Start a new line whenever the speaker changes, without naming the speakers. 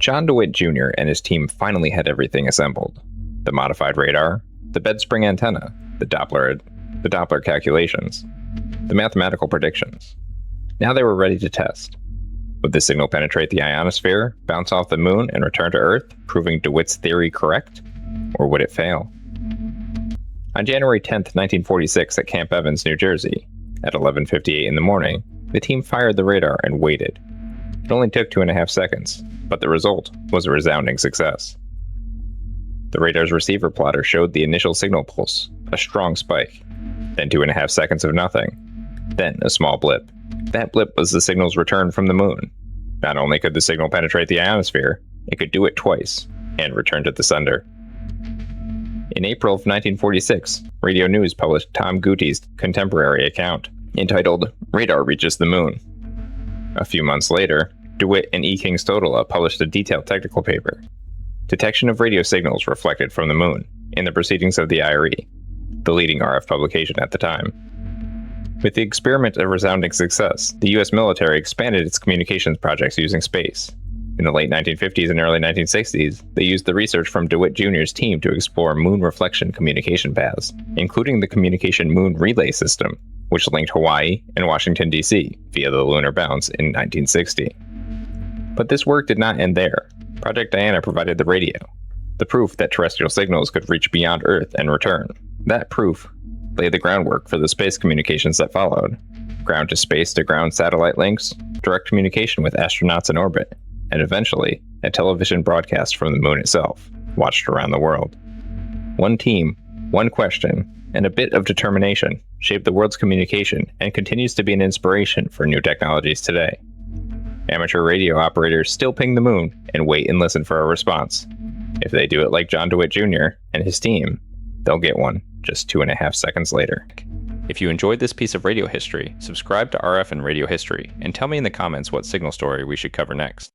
John DeWitt Jr. and his team finally had everything assembled. The modified radar, the bed spring antenna, the Doppler calculations, the mathematical predictions. Now they were ready to test. Would the signal penetrate the ionosphere, bounce off the moon, and return to Earth, proving DeWitt's theory correct? Or would it fail? On January 10, 1946, at Camp Evans, New Jersey, at 11:58 in the morning, the team fired the radar and waited. It only took 2.5 seconds, but the result was a resounding success. The radar's receiver plotter showed the initial signal pulse, a strong spike, then 2.5 seconds of nothing, then a small blip. That blip was the signal's return from the moon. Not only could the signal penetrate the ionosphere, it could do it twice, and return to the sender. In April of 1946, Radio News published Tom Gootée's contemporary account, entitled "Radar Reaches the Moon." A few months later, DeWitt and E. King Stodola published a detailed technical paper, "Detection of Radio Signals Reflected from the Moon," in the Proceedings of the IRE, the leading RF publication at the time. With the experiment a resounding success, the U.S. military expanded its communications projects using space. In the late 1950s and early 1960s, they used the research from DeWitt Jr.'s team to explore moon reflection communication paths, including the Communication Moon Relay System, which linked Hawaii and Washington, D.C. via the lunar bounce in 1960. But this work did not end there. Project Diana provided the radio, the proof that terrestrial signals could reach beyond Earth and return. That proof laid the groundwork for the space communications that followed: ground-to-space to ground satellite links, direct communication with astronauts in orbit, and eventually, a television broadcast from the moon itself, watched around the world. One team, one question, and a bit of determination shaped the world's communication and continues to be an inspiration for new technologies today. Amateur radio operators still ping the moon and wait and listen for a response. If they do it like John DeWitt Jr. and his team, they'll get one just 2.5 seconds later. If you enjoyed this piece of radio history, subscribe to RF and Radio History, and tell me in the comments what signal story we should cover next.